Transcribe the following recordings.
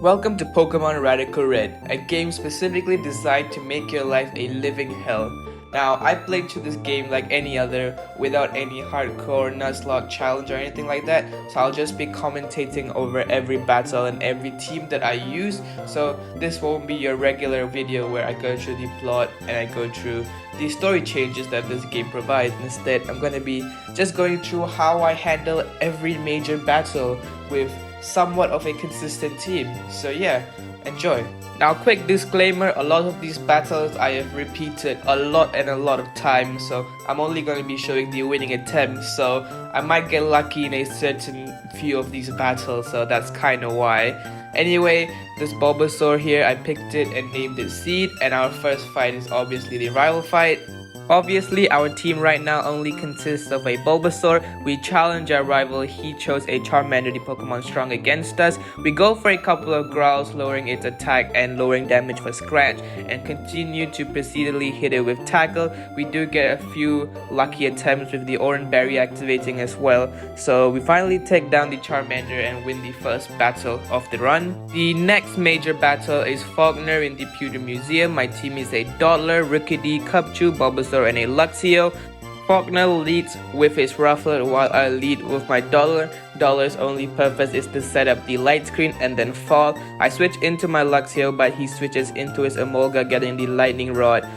Welcome to Pokemon Radical Red, a game specifically designed to make your life a living hell. Now, I played through this game like any other, without any hardcore Nuzlocke challenge or anything like that, so I'll just be commentating over every battle and every team that I use, so this won't be your regular video where I go through the plot and I go through the story changes that this game provides. Instead, I'm gonna be just going through how I handle every major battle with somewhat of a consistent team. So yeah, enjoy. Now, quick disclaimer, a lot of these battles I have repeated a lot of times, so I'm only going to be showing the winning attempts, so I might get lucky in a certain few of these battles, so that's kinda why. Anyway, this Bulbasaur here, I picked it and named it Seed, and our first fight is obviously the rival fight. Obviously, our team right now only consists of a Bulbasaur. We challenge our rival, he chose a Charmander, the Pokemon strong against us. We go for a couple of growls, lowering its attack and lowering damage for scratch, and continue to proceedingly hit it with tackle. We do get a few lucky attempts with the Oran Berry activating as well. So we finally take down the Charmander and win the first battle of the run. The next major battle is Faulkner in the Pewter Museum. My team is a Dottler, Rookidee, Cubchoo, Bulbasaur, and a Luxio. Faulkner leads with his Rufflet while I lead with my Dottler. Dottler's only purpose is to set up the light screen and then fall. I switch into my Luxio, but he switches into his Emolga, getting the Lightning Rod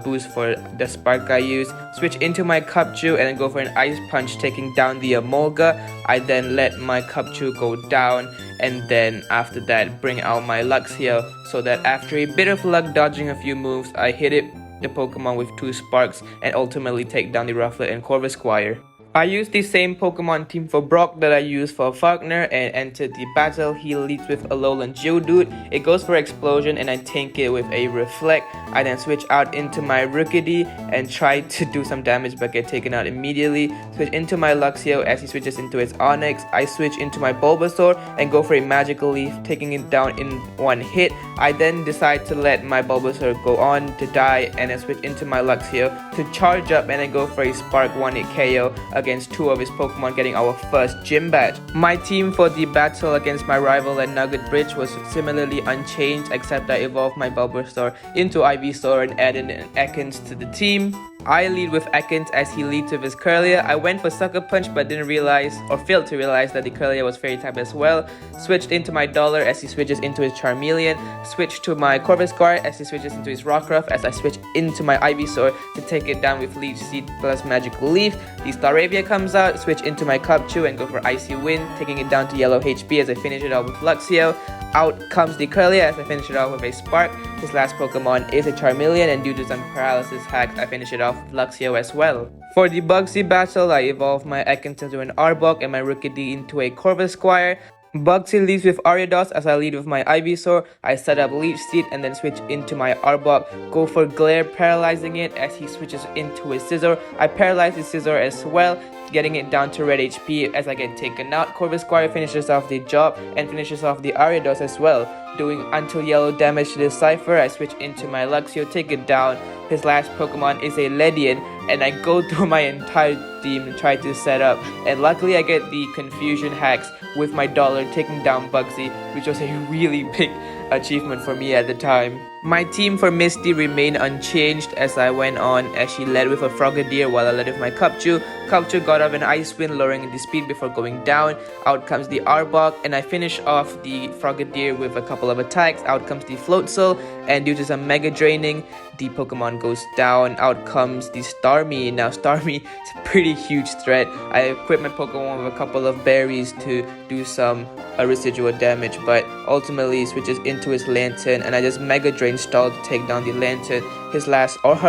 boost for the spark I use. Switch into my Cubchoo and then go for an Ice Punch, taking down the Emolga. I then let my Cubchoo go down, and then after that bring out my Luxio, so that after a bit of luck dodging a few moves, I hit the Pokemon with 2 sparks and ultimately take down the Rufflet and Corvisquire. I used the same Pokemon team for Brock that I used for Faulkner and entered the battle. He leads with Alolan Geodude. It goes for Explosion and I tank it with a Reflect. I then switch out into my Rookidee and try to do some damage but get taken out immediately. Switch into my Luxio as he switches into his Onix. I switch into my Bulbasaur and go for a Magical Leaf, taking it down in one hit. I then decide to let my Bulbasaur go on to die and then switch into my Luxio to charge up and then go for a Spark 1-hit KO against 2 of his Pokemon, getting our first gym badge. My team for the battle against my rival at Nugget Bridge was similarly unchanged, except I evolved my Bulbasaur into Ivysaur and added an Ekans to the team. I lead with Ekans as he leads with his Kirlia. I went for Sucker Punch but didn't realize, or failed to realize, that the Kirlia was Fairy type as well. Switched into my Dottler as he switches into his Charmeleon. Switched to my Corvisquire as he switches into his Rockruff, as I switch into my Ivysaur to take it down with Leech Seed plus Magical Leaf. The Staravia comes out, switch into my Cubchoo and go for Icy Wind, taking it down to yellow HP as I finish it off with Luxio. Out comes the Kirlia as I finish it off with a Spark. His last Pokemon is a Charmeleon, and due to some paralysis hacks, I finish it off with Luxio as well. For the Bugsy battle, I evolve my Ekans into an Arbok and my Rookidee into a Corvisquire. Bugsy leads with Ariados as I lead with my Ivysaur. I set up Leech Seed and then switch into my Arbok. Go for Glare, paralyzing it as he switches into his Scizor. I paralyze his Scizor as well, getting it down to red HP as I get taken out. Corvisquire finishes off the job and finishes off the Ariados as well, doing until yellow damage to the Cypher. I switch into my Luxio, take it down. His last Pokemon is a Ledian, and I go through my entire team and try to set up, and luckily I get the confusion hacks with my Dottler taking down Bugsy, which was a really big achievement for me at the time. My team for Misty remained unchanged as I went on, as she led with a Frogadier while I led with my Cubchoo. Cubchoo got off an Ice Wind, lowering the speed before going down. Out comes the Arbok, and I finish off the Frogadier with a couple of attacks. Out comes the Floatzel, and due to some Mega Draining, the Pokemon goes down. Out comes the Starmie. Now Starmie is a pretty huge threat. I equipped my Pokemon with a couple of berries to do some residual damage, but ultimately switches into his Lantern, and I just Mega Drain stall to take down the Lantern. Her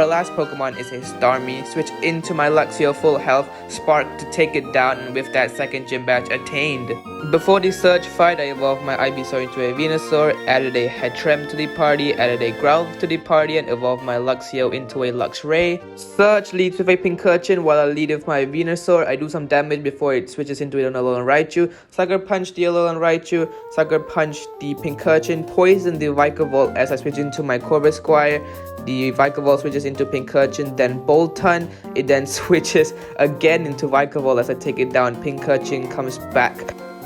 last Pokemon is a Starmie. Switch into my Luxio full health, Spark to take it down, and with that, second gym badge attained. Before the Surge fight, I evolved my Ivysaur into a Venusaur, added a Heatran to the party, added a Growlithe to the party, and evolved my Luxio into a Luxray. Surge leads with a Pincurchin while I lead with my Venusaur. I do some damage before it switches into an Alolan Raichu. Sucker Punch the Alolan Raichu, Sucker Punch the Pincurchin, Poison the Vikavolt as I switch into my Corvisquire. The Vikavolt switches into Pincurchin, then Boltund. It then switches again into Vikavolt as I take it down. Pincurchin comes back.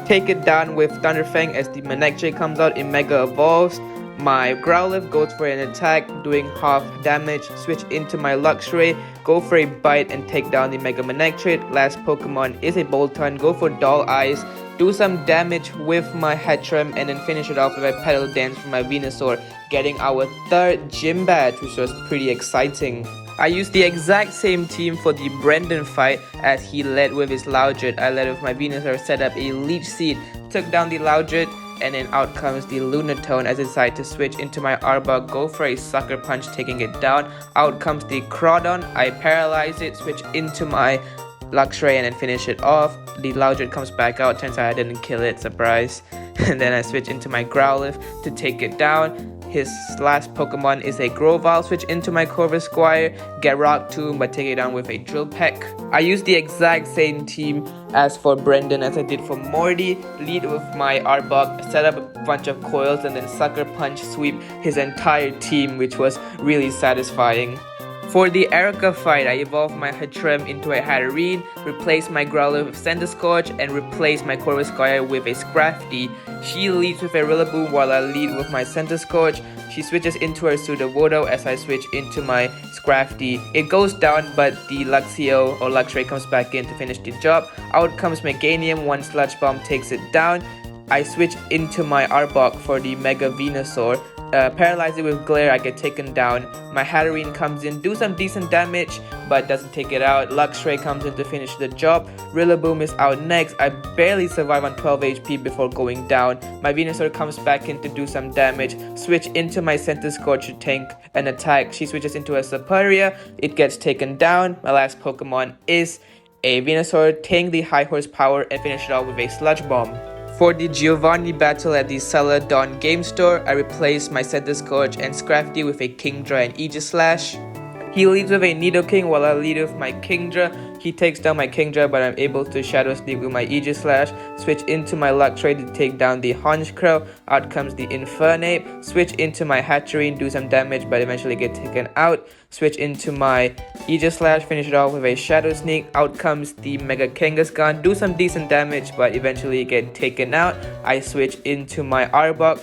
Take it down with Thunderfang as the Manectric comes out in Mega Evolves. My Growlithe goes for an attack, doing half damage. Switch into my Luxray, go for a bite and take down the Mega Manectric. Last Pokemon is a Boltund, go for Doll Eyes, do some damage with my Heatran, and then finish it off with a Petal Dance from my Venusaur, getting our third gym badge, which was pretty exciting. I used the exact same team for the Brendan fight as he led with his Loudred. I led with my Venusaur, set up a Leech Seed, took down the Loudred, and then out comes the Lunatone as I decide to switch into my Arbok, go for a Sucker Punch, taking it down. Out comes the Crawdon, I paralyze it, switch into my Luxray and then finish it off. The Loudred comes back out, turns out I didn't kill it, surprise. And then I switch into my Growlithe to take it down. His last Pokemon is a Grovyle, switch into my Corvisquire, get Rock Tomb but take it down with a Drill Peck. I use the exact same team as for Brendan as I did for Morty, lead with my Arbok, set up a bunch of coils and then Sucker Punch sweep his entire team, which was really satisfying. For the Erica fight, I evolved my Heatran into a Hatterene, replaced my Growlithe with Centiskorch, and replaced my Corvisquire with a Scrafty. She leads with a Rillaboom while I lead with my Centiskorch. She switches into her Sudowoodo as I switch into my Scrafty. It goes down, but the Luxio or Luxray comes back in to finish the job. Out comes Meganium, one Sludge Bomb takes it down. I switch into my Arbok for the Mega Venusaur. Paralyze it with Glare, I get taken down. My Hatterene comes in, do some decent damage, but doesn't take it out. Luxray comes in to finish the job. Rillaboom is out next. I barely survive on 12 HP before going down. My Venusaur comes back in to do some damage. Switch into my Centiskorch to tank an attack. She switches into a Serperior. It gets taken down. My last Pokemon is a Venusaur. Tank the high horsepower and finish it off with a Sludge Bomb. For the Giovanni battle at the Celadon Game Store, I replaced my Centiskorch and Scrafty with a Kingdra and Aegislash. He leads with a Nidoking while I lead with my Kingdra. He takes down my Kingdra, but I'm able to Shadow Sneak with my Aegislash. Switch into my Luxray to take down the Honchkrow. Out comes the Infernape. Switch into my Hatterene, do some damage, but eventually get taken out. Switch into my Aegislash, finish it off with a Shadow Sneak. Out comes the Mega Kangaskhan, do some decent damage, but eventually get taken out. I switch into my Arbok,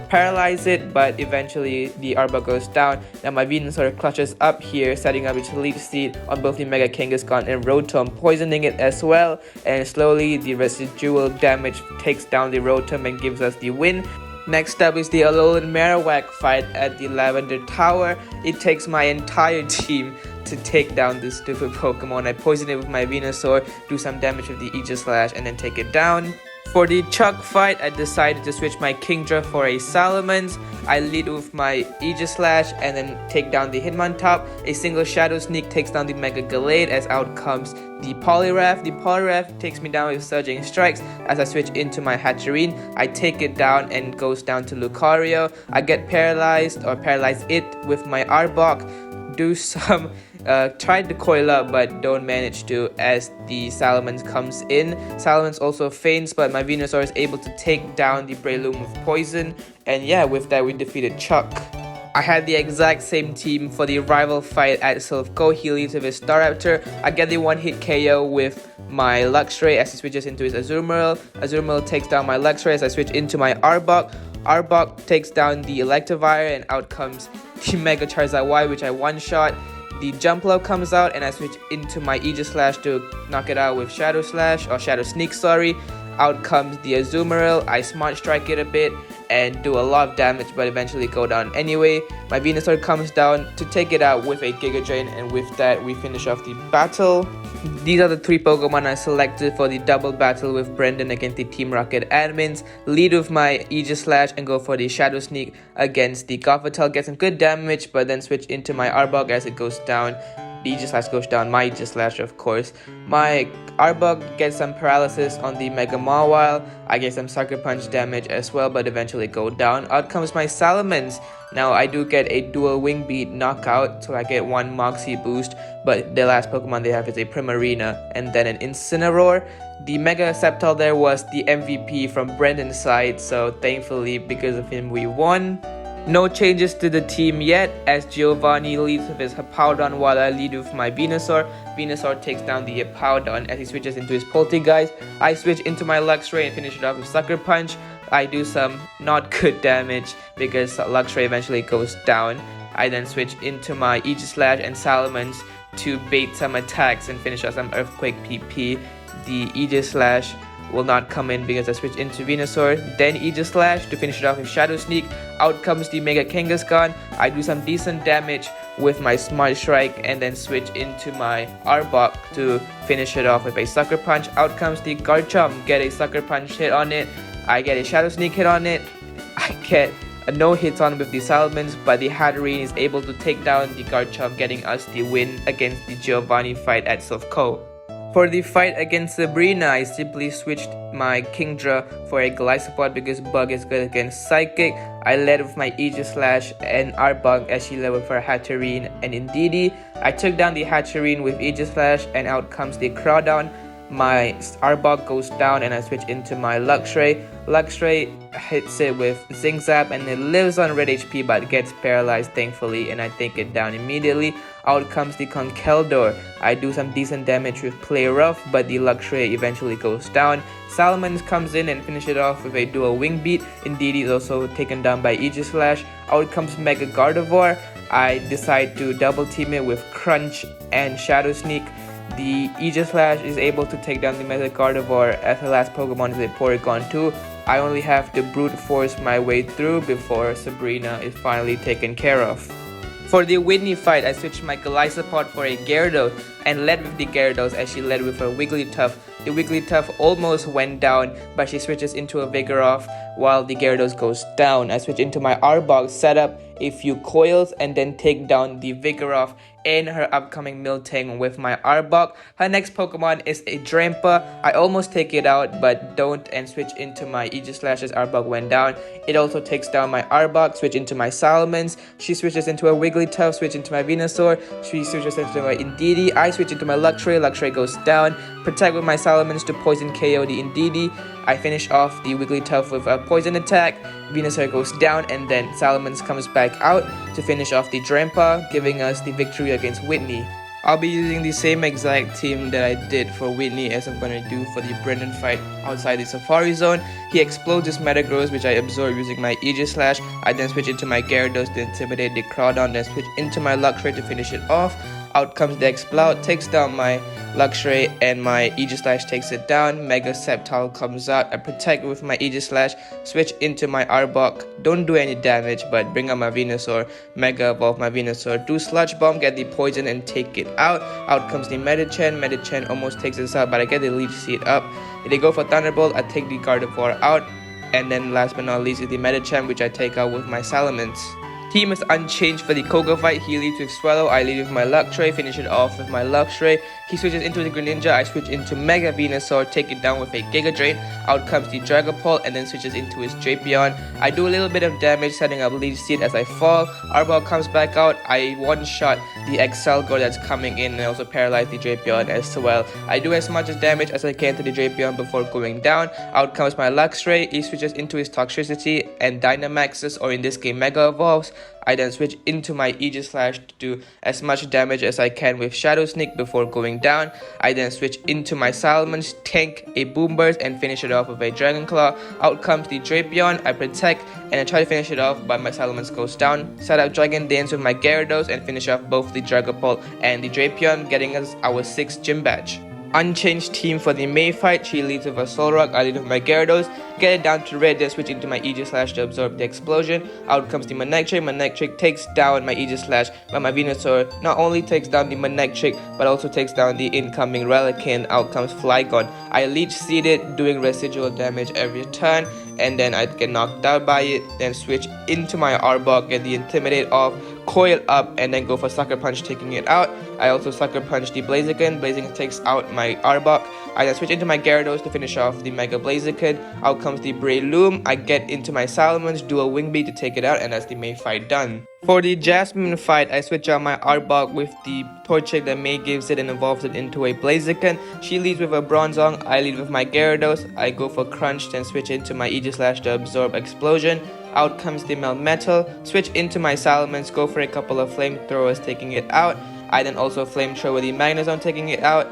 paralyze it, but eventually the Arbok goes down. Now my Venusaur clutches up here, setting up its Leech Seed on both the Mega Kangaskhan and Rotom, poisoning it as well, and slowly the residual damage takes down the Rotom and gives us the win. Next up is the Alolan Marowak fight at the Lavender Tower. It takes my entire team to take down this stupid Pokemon. I poison it with my Venusaur, do some damage with the Aegislash, and then take it down. For the Chuck fight, I decided to switch my Kingdra for a Salamence. I lead with my Aegislash and then take down the Hitmontop. A single Shadow Sneak takes down the Mega Gallade as out comes the Poliwrath. The Poliwrath takes me down with Surging Strikes. As I switch into my Hatterene, I take it down and goes down to Lucario. I get paralyzed or paralyze it with my Arbok. Do some tried to coil up but don't manage to as the Salamence comes in. Salamence also faints, but my Venusaur is able to take down the Breloom with poison, and yeah, with that we defeated Chuck. I had the exact same team for the rival fight at Silphco. He leads with his Staraptor. I get the one-hit KO with my Luxray as he switches into his Azumarill. Azumarill takes down my Luxray as I switch into my Arbok. Arbok takes down the Electivire and out comes the Mega Charizard Y, which I one-shot. The Jumpluff comes out and I switch into my Aegislash to knock it out with Shadow Slash, or Shadow Sneak, sorry. Out comes the Azumarill. I Smart Strike it a bit and do a lot of damage, but eventually go down anyway. My Venusaur comes down to take it out with a Giga Drain, and with that we finish off the battle. These are the 3 Pokemon I selected for the double battle with Brendan against the Team Rocket admins. Lead with my Aegislash and go for the Shadow Sneak against the Gothitelle. Get some good damage, but then switch into my Arbok as it goes down. The Aegislash goes down, my Aegislash of course. My Arbok gets some paralysis on the Mega Mawile. I get some Sucker Punch damage as well, but eventually go down. Out comes my Salamence. Now I do get a dual Wing Beat knockout, so I get 1 Moxie boost, but the last Pokemon they have is a Primarina and then an Incineroar. The Mega Sceptile there was the MVP from Brendan's side, so thankfully because of him we won. No changes to the team yet, as Giovanni leads with his Hippowdon while I lead with my Venusaur. Venusaur takes down the Hippowdon as he switches into his Poltergeist. I switch into my Luxray and finish it off with Sucker Punch. I do some not good damage because Luxray eventually goes down. I then switch into my Aegislash and Salamence to bait some attacks and finish off some Earthquake PP. The Aegislash will not come in because I switch into Venusaur, then Aegislash to finish it off with Shadow Sneak. Out comes the Mega Kangaskhan. I do some decent damage with my Smart Strike and then switch into my Arbok to finish it off with a Sucker Punch. Out comes the Garchomp, get a Sucker Punch hit on it. I get a Shadow Sneak hit on it. I get a no hits on with the Salamence, but the Hatterene is able to take down the Garchomp, getting us the win against the Giovanni fight at Silph Co. For the fight against Sabrina, I simply switched my Kingdra for a Golisopod because Bug is good against Psychic. I led with my Aegislash and Arbok as she led with her Hatterene and Indeedee. I took down the Hatterene with Aegislash and out comes the Crawdon. My Arbok goes down and I switch into my Luxray. Luxray hits it with Zing Zap and it lives on red HP but gets paralyzed thankfully, and I take it down immediately. Out comes the Conkeldurr. I do some decent damage with Play Rough, but the Luxray eventually goes down. Salamence comes in and finishes it off with a dual Wing Beat. Indeedee is also taken down by Aegislash. Out comes Mega Gardevoir. I decide to double team it with Crunch and Shadow Sneak. The Aegislash is able to take down the Mega Gardevoir as the last Pokemon is a Porygon 2. I only have to brute force my way through before Sabrina is finally taken care of. For the Whitney fight, I switched my Golisopod for a Gyarados and led with the Gyarados as she led with her Wigglytuff. The Wigglytuff almost went down, but she switches into a Vigoroth while the Gyarados goes down. I switch into my Arbok, set up a few coils, and then take down the Vigoroth and her upcoming Miltank with my Arbok. Her next Pokemon is a Drampa. I almost take it out, but don't, and switch into my Aegislash as Arbok went down. It also takes down my Arbok, switch into my Salamence. She switches into a Wigglytuff, switch into my Venusaur. She switches into my Indeedee. I switch into my Luxray. Luxray goes down. Protect with my Salamence to poison KO the Indeedee. I finish off the Wigglytuff with a poison attack. Venusaur goes down and then Salamence comes back out to finish off the Drampa, giving us the victory against Whitney. I'll be using the same exact team that I did for Whitney as I'm gonna do for the Brendan fight outside the Safari Zone. He explodes his Metagross, which I absorb using my Aegislash. I then switch into my Gyarados to intimidate the Crawdon, then switch into my Luxray to finish it off. Out comes the Exploud, takes down my Luxray and my Aegislash takes it down. Mega Sceptile comes out. I protect with my Aegislash, switch into my Arbok. Don't do any damage, but bring out my Venusaur. Mega Evolve my Venusaur. Do Sludge Bomb, get the poison and take it out. Out comes the Medicham. Medicham almost takes this out, but I get the Leech Seed up. If they go for Thunderbolt, I take the Gardevoir out. And then last but not least is the Medicham, which I take out with my Salamence. Team is unchanged for the Koga fight. He leads with Swallow, I lead with my Luxray, finish it off with my Luxray. He switches into the Greninja, I switch into Mega Venusaur, take it down with a Giga Drain. Out comes the Dragapult and then switches into his Drapion. I do a little bit of damage setting up Leech Seed as I fall. Arbok comes back out, I one-shot the Excelgor that's coming in and also paralyze the Drapion as well. I do as much damage as I can to the Drapion before going down. Out comes my Luxray, he switches into his Toxtricity and Dynamaxes, or in this game Mega Evolves. I then switch into my Aegislash to do as much damage as I can with Shadow Sneak before going down. I then switch into my Salamence, tank a Boom Burst and finish it off with a Dragon Claw. Out comes the Drapion, I protect and I try to finish it off, but my Salamence goes down. Set up Dragon Dance with my Gyarados and finish off both the Dragapult and the Drapion, getting us our 6th gym badge. Unchanged team for the May fight. She leads with a Solrock, I lead with my Gyarados. Get it down to red, then switch into my Aegislash to absorb the explosion. Out comes the Manectric. Manectric takes down my Aegislash, but my Venusaur not only takes down the Manectric, but also takes down the incoming Relicanth. Out comes Flygon. I Leech Seed it, doing residual damage every turn, and then I get knocked out by it. Then switch into my Arbok, get the Intimidate off, coil up, and then go for Sucker Punch, taking it out. I also Sucker Punch the Blaziken. Blaziken takes out my Arbok. I then switch into my Gyarados to finish off the Mega Blaziken. Out comes the Breloom. I get into my Salamence, do a Wing Beat to take it out, and that's the May fight done. For the Jasmine fight, I switch out my Arbok with the Torchic that May gives it and evolves it into a Blaziken. She leads with a Bronzong, I lead with my Gyarados. I go for Crunch, then switch into my Aegislash to absorb Explosion. Out comes the Melmetal. Switch into my Salamence, go for a couple of flamethrowers, taking it out. I then also flamethrower the Magnezone, taking it out.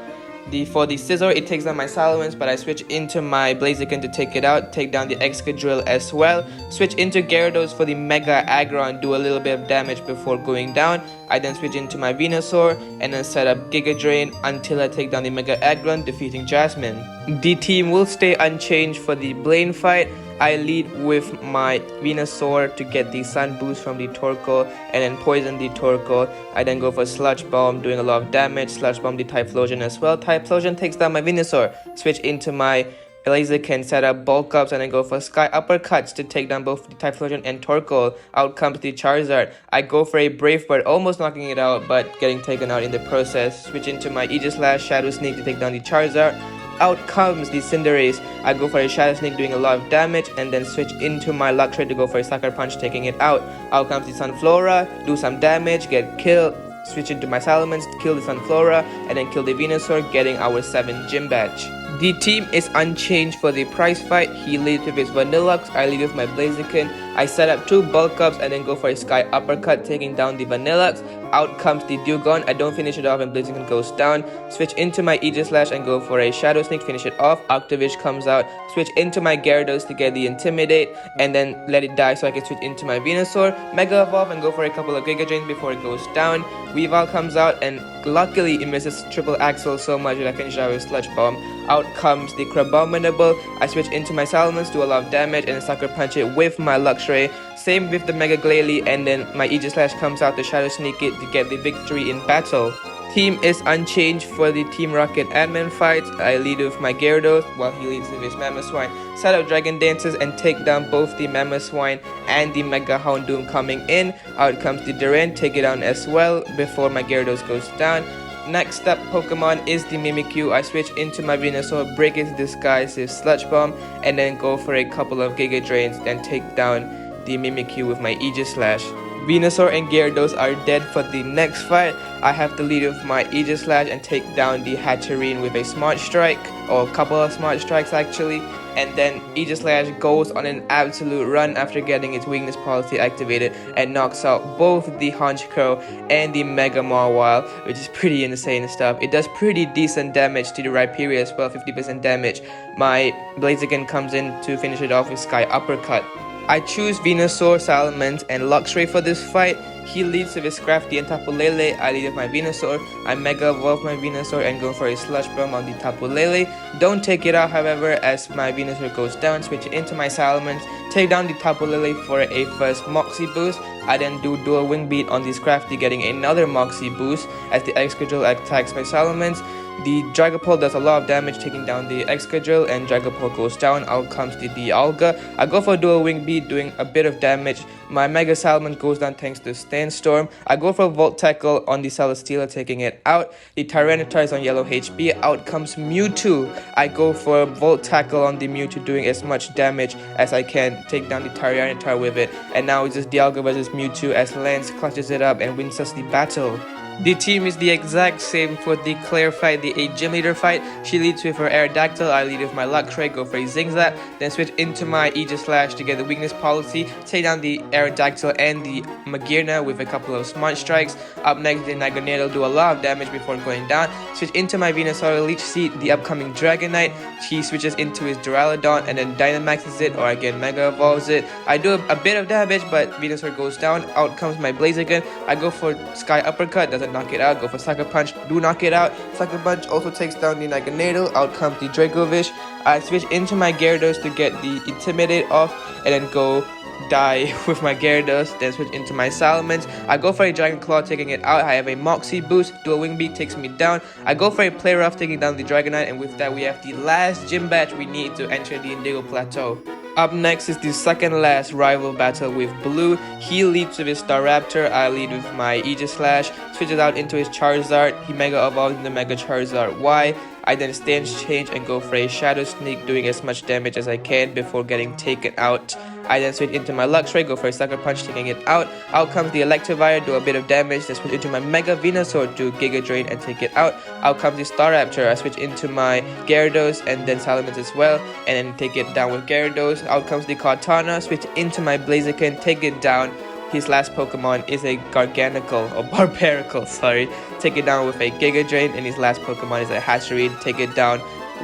For the Scizor, it takes down my Salamence, but I switch into my Blaziken to take it out, take down the Excadrill as well. Switch into Gyarados for the Mega Aggron, do a little bit of damage before going down. I then switch into my Venusaur and then set up Giga Drain until I take down the Mega Aggron, defeating Jasmine. The team will stay unchanged for the Blaine fight. I lead with my Venusaur to get the Sun Boost from the Torkoal and then poison the Torkoal. I then go for Sludge Bomb, doing a lot of damage. Sludge Bomb the Typhlosion as well. Typhlosion takes down my Venusaur. Switch into my Blaziken, set up Bulk Ups and then go for Sky Uppercuts to take down both the Typhlosion and Torkoal. Out comes the Charizard. I go for a Brave Bird, almost knocking it out but getting taken out in the process. Switch into my Aegislash, Shadow Sneak to take down the Charizard. Out comes the Cinderace. I go for a Shadow Sneak, doing a lot of damage, and then switch into my Luxray to go for a Sucker Punch, taking it out. Out comes the Sunflora, do some damage, get killed. Switch into my Salamence, kill the Sunflora, and then kill the Venusaur, getting our 7 gym badge. The team is unchanged for the prize fight. He leads with his Vanilluxe, I lead with my Blaziken. I set up 2 Bulk Ups and then go for a Sky Uppercut, taking down the Vanilluxe. Out comes the Dewgong. I don't finish it off and Blaziken goes down. Switch into my Aegislash and go for a Shadow Sneak, finish it off. Octavish comes out. Switch into my Gyarados to get the Intimidate and then let it die so I can switch into my Venusaur. Mega Evolve and go for a couple of Giga Drains before it goes down. Weavile comes out and luckily it misses Triple Axle so much that I finish out with Sludge Bomb. Out comes the Crabominable. I switch into my Salamence, do a lot of damage and Sucker Punch it with my Luxray. Same with the Mega Glalie, and then my Aegislash comes out to Shadow Sneak it to get the victory in battle. Team is unchanged for the Team Rocket admin fight. I lead with my Gyarados while he leads with his Mamoswine. Set up Dragon Dances and take down both the Mamoswine and the Mega Houndoom coming in. Out comes the Durant, take it down as well before my Gyarados goes down. Next up Pokemon is the Mimikyu. I switch into my Venusaur, break its disguise with Sludge Bomb, and then go for a couple of Giga Drains, then take down the Mimikyu with my Aegislash. Venusaur and Gyarados are dead for the next fight. I have to lead with my Aegislash and take down the Hatterene with a Smart Strike, or a couple of Smart Strikes actually. And then Aegislash goes on an absolute run after getting its weakness policy activated and knocks out both the Honchkrow and the Mega Mawile, which is pretty insane stuff. It does pretty decent damage to the Rhyperior as well, 50% damage. My Blaziken comes in to finish it off with Sky Uppercut. I choose Venusaur, Salamence, and Luxray for this fight. He leads with his Scrafty and Tapu Lele. I lead with my Venusaur. I Mega Evolve my Venusaur and go for a Sludge Bomb on the Tapu Lele. Don't take it out, however, as my Venusaur goes down. Switch it into my Salamence. Take down the Tapu Lele for a first Moxie boost. I then do Dual Wing Beat on the Scrafty, getting another Moxie boost as the Excadrill attacks my Salamence. The Dragapult does a lot of damage, taking down the Excadrill, and Dragapult goes down. Out comes the Dialga. I go for Dual Wing Beat, doing a bit of damage. My Mega Salamence goes down thanks to Sandstorm. I go for Volt Tackle on the Celesteela, taking it out. The Tyranitar is on yellow HP. Out comes Mewtwo. I go for Volt Tackle on the Mewtwo, doing as much damage as I can. Take down the Tyranitar with it. And now it's just Dialga versus Mewtwo as Lance clutches it up and wins us the battle. The team is the exact same for the Claire fight, the 8 Gym Leader fight. She leads with her Aerodactyl, I lead with my Luxray, go for a Zingzat, then switch into my Aegislash to get the weakness policy, take down the Aerodactyl and the Magearna with a couple of Smart Strikes. Up next, the Naganadel do a lot of damage before going down. Switch into my Venusaur, Leech Seed, the upcoming Dragonite. She switches into his Duraludon and then Dynamaxes it, or again Mega Evolves it. I do a bit of damage, but Venusaur goes down. Out comes my Blaziken. I go for Sky Uppercut, doesn't knock it out. Go for Sucker Punch, do knock it out. Sucker Punch also takes down the Naganadel. Out comes the Dracovish. I switch into my Gyarados to get the Intimidate off and then go die with my Gyarados, then switch into my Salamence. I go for a Dragon Claw, taking it out. I have a Moxie boost, Dual Wing Beat takes me down. I go for a Play Rough, taking down the Dragonite, and with that we have the last gym badge we need to enter the Indigo Plateau. Up next is the second last rival battle with Blue. He leads with his Staraptor, I lead with my Aegislash, switches out into his Charizard, he Mega Evolves into Mega Charizard Y. I then stance change and go for a Shadow Sneak, doing as much damage as I can before getting taken out I then switch into my Luxray, go for a Sucker Punch, taking it out. Out comes the Electivire, do a bit of damage, then switch into my Mega Venusaur, do Giga Drain and take it out. Out comes the Staraptor, I switch into my Gyarados and then Salamence as well, and then take it down with Gyarados. Out comes the Kartana, switch into my Blaziken, take it down. His last Pokemon is a Garganical, or Barbarical, sorry. Take it down with a Giga Drain, and his last Pokemon is a Hatchery. Take it down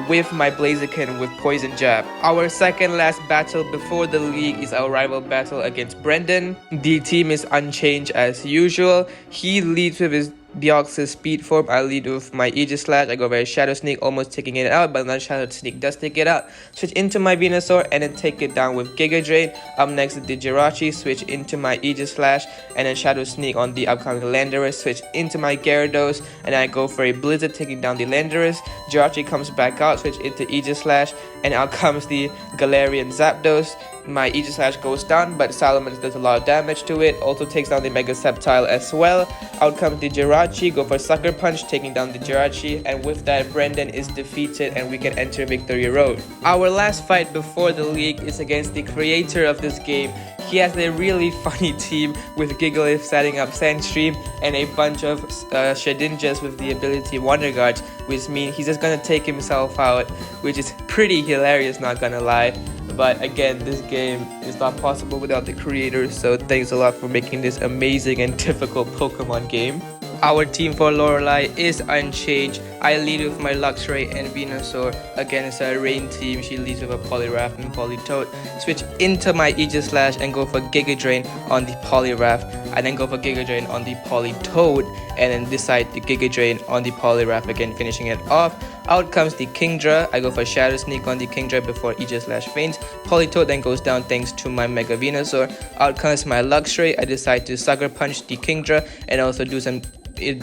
with my Blaziken with Poison Jab. Our second last battle before the league is our rival battle against Brendan. The team is unchanged as usual. He leads with his Deoxys Speed Form. I lead with my Aegis Slash. I go very Shadow Sneak, almost taking it out, but another Shadow Sneak does take it out. Switch into my Venusaur and then take it down with Giga Drain. Up next is the Jirachi. Switch into my Aegis Slash and then Shadow Sneak on the upcoming Landorus. Switch into my Gyarados and I go for a Blizzard, taking down the Landorus. Jirachi comes back out. Switch into Aegis Slash and out comes the Galarian Zapdos. My Aegis Slash goes down, but Salamence does a lot of damage to it. Also takes down the Mega Sceptile as well. Out comes the Jirachi, go for Sucker Punch, taking down the Jirachi, and with that, Brendan is defeated and we can enter Victory Road. Our last fight before the league is against the creator of this game. He has a really funny team with Gigalith setting up Sandstream and a bunch of Shedinjas with the ability Wonder Guards, which means he's just gonna take himself out, which is pretty hilarious, not gonna lie. But again, this game is not possible without the creator, so thanks a lot for making this amazing and difficult Pokemon game. Our team for Lorelei is unchanged. I lead with my Luxray and Venusaur against a Rain team. She leads with a Poliwrath and Politoed. Switch into my Aegis Slash and go for Giga Drain on the Poliwrath. I then go for Giga Drain on the Politoed and then decide to Giga Drain on the Poliwrath again, finishing it off. Out comes the Kingdra. I go for Shadow Sneak on the Kingdra before Aegis Slash faints. Politoed then goes down thanks to my Mega Venusaur. Out comes my Luxray. I decide to Sucker Punch the Kingdra and also do some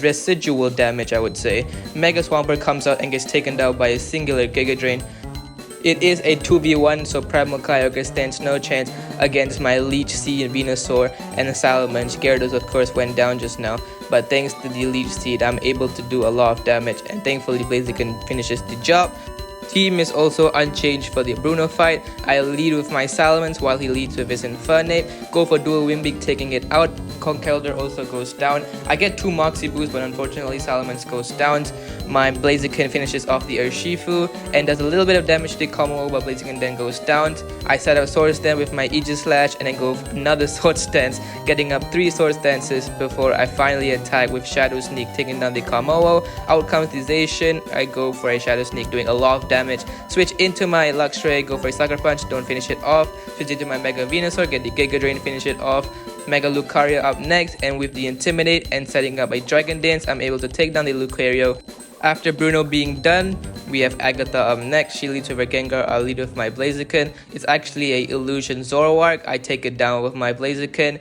residual damage, I would say. Mega Swampert comes out and gets taken down by a singular Giga Drain. It is a 2v1, so Primal Kyogre stands no chance against my Leech Seed, Venusaur, and Salamence. Gyarados of course went down just now, but thanks to the Leech Seed, I'm able to do a lot of damage, and thankfully Blaziken finishes the job. Team is also unchanged for the Bruno fight. I lead with my Salamence while he leads with his Infernape. Go for dual Wimbeak, taking it out. Conkeldurr also goes down. I get 2 Moxie boosts, but unfortunately Salamence goes down. My Blaziken finishes off the Urshifu and does a little bit of damage to the Kommo-o, but Blaziken then goes down. I set up Sword Stance with my Aegis Slash and then go for another Sword Stance, getting up 3 Sword Stances before I finally attack with Shadow Sneak, taking down the Kommo-o. Out comes the Zacian. I go for a Shadow Sneak, doing a lot of damage. Switch into my Luxray, go for a Sucker Punch, don't finish it off. Switch into my Mega Venusaur, get the Giga Drain, finish it off. Mega Lucario up next, and with the Intimidate and setting up a Dragon Dance, I'm able to take down the Lucario. After Bruno being done, we have Agatha up next. She leads with her Gengar, I lead with my Blaziken. It's actually a Illusion Zoroark. I take it down with my Blaziken.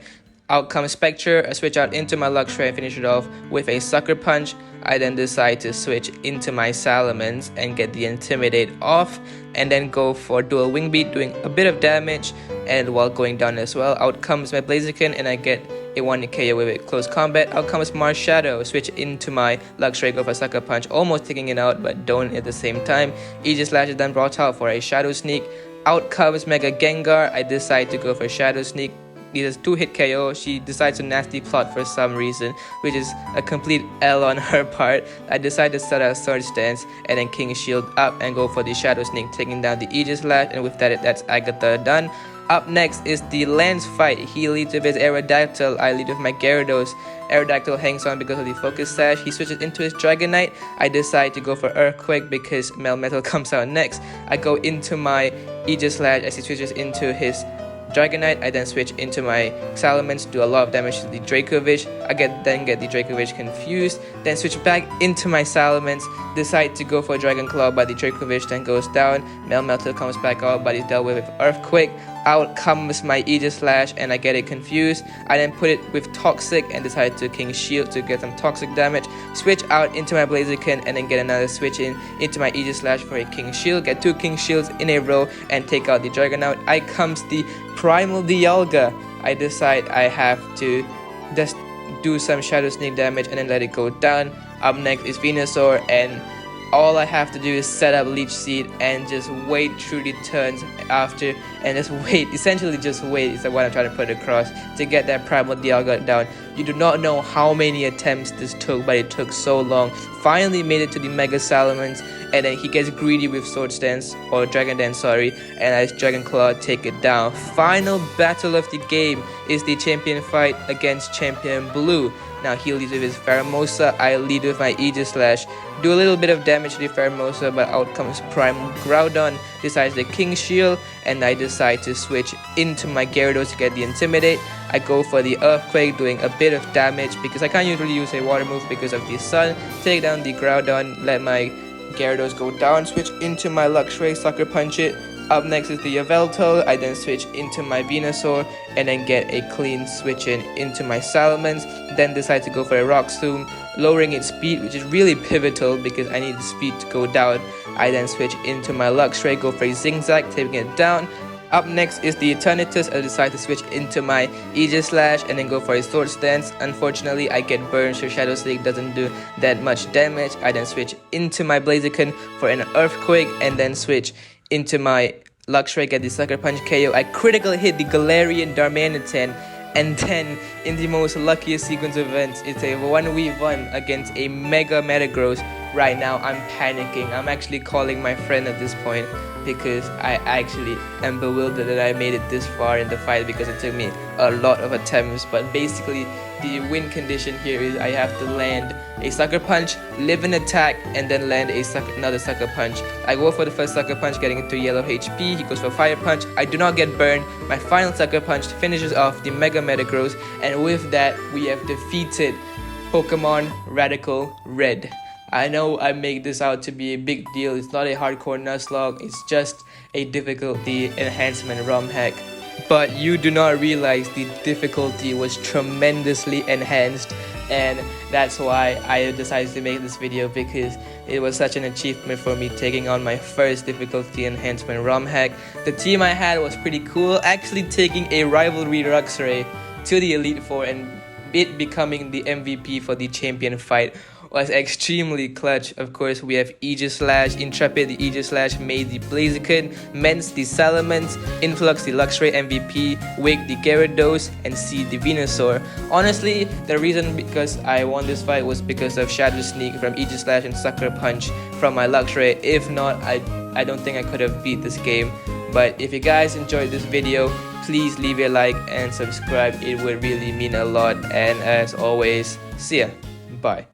Out comes Spectre. I switch out into my Luxray and finish it off with a Sucker Punch. I then decide to switch into my Salamence and get the Intimidate off, and then go for Dual Wing Beat, doing a bit of damage and while going down as well. Out comes my Blaziken and I get a 1 KO with it. Close combat. Out comes Marshadow. Switch into my Luxray, go for Sucker Punch, almost taking it out but don't at the same time. Aegis Slash is then brought out for a Shadow Sneak. Out comes Mega Gengar. I decide to go for Shadow Sneak. He does 2-hit KO. She decides to nasty plot for some reason, which is a complete L on her part. I decide to set out Sword Stance and then King Shield up and go for the Shadow Sneak, taking down the Aegis Slash, and with that, that's Agatha done. Up next is the Lance fight. He leads with his Aerodactyl. I lead with my Gyarados. Aerodactyl hangs on because of the Focus Sash. He switches into his Dragonite. I decide to go for Earthquake because Melmetal comes out next. I go into my Aegis Slash as he switches into his Dragonite. I then switch into my Salamence, do a lot of damage to the Dracovish. I then get the Dracovish confused, then switch back into my Salamence, decide to go for Dragon Claw, but the Dracovish then goes down. Melmetal comes back out, but he's dealt with Earthquake. Out comes my Aegis Slash and I get it confused. I then put it with Toxic and decide to King Shield to get some toxic damage. Switch out into my Blaziken and then get another switch into my Aegis Slash for a King Shield. Get 2 King Shields in a row and take out the Dragonaut. I comes the Primal Dialga. I decide I have to just do some Shadow Sneak damage and then let it go down. Up next is Venusaur, and all I have to do is set up Leech Seed and just wait through the turns after, and just wait, essentially just wait is what I'm trying to put across, to get that Primal Dialga down. You do not know how many attempts this took, but it took so long. Finally made it to the Mega Salamence, and then he gets greedy with Swords Dance, or Dragon Dance, sorry, and as Dragon Claw take it down. Final battle of the game is the champion fight against Champion Blue. Now he leads with his Pheromosa, I lead with my Aegislash. Do a little bit of damage to the Pheromosa, but out comes Primal Groudon, decides the King Shield, and I decide to switch into my Gyarados to get the Intimidate. I go for the Earthquake, doing a bit of damage because I can't usually use a water move because of the sun. Take down the Groudon, let my Gyarados go down, switch into my Luxray, Sucker Punch it. Up next is the Yveltal. I then switch into my Venusaur and then get a clean switch into my Salamence. Then decide to go for a Rock Tomb, lowering its speed, which is really pivotal because I need the speed to go down. I then switch into my Luxray, go for a Zigzag, taking it down. Up next is the Eternatus. I decide to switch into my Aegislash and then go for a Swords Dance. Unfortunately, I get burned, so Shadow Sneak doesn't do that much damage. I then switch into my Blaziken for an Earthquake and then switch into my Luxray, get the Sucker Punch KO. I critically hit the Galarian Darmanitan, and then in the most luckiest sequence of events, it's a 1v1 against a Mega Metagross. Right now I'm panicking. I'm actually calling my friend at this point because I actually am bewildered that I made it this far in the fight because it took me a lot of attempts. But basically the win condition here is I have to land a Sucker Punch, live an attack, and then land another Sucker Punch. I go for the first Sucker Punch, getting into yellow HP. He goes for Fire Punch. I do not get burned. My final Sucker Punch finishes off the Mega Metagross, and with that we have defeated Pokemon Radical Red. I know I make this out to be a big deal. It's not a hardcore Nuzlocke, it's just a difficulty enhancement ROM hack. But you do not realize the difficulty was tremendously enhanced, and that's why I decided to make this video, because it was such an achievement for me taking on my first difficulty enhancement ROM hack. The team I had was pretty cool, actually taking a rivalry Luxray to the Elite Four and it becoming the MVP for the champion fight was extremely clutch. Of course, we have Aegislash, Intrepid the Aegislash, May the Blaziken, Mence the Salamence, Influx the Luxray MVP, Wig the Gyarados, and Seed the Venusaur. Honestly, the reason because I won this fight was because of Shadow Sneak from Aegislash and Sucker Punch from my Luxray. If not, I don't think I could have beat this game. But if you guys enjoyed this video, please leave a like and subscribe. It would really mean a lot. And as always, see ya. Bye.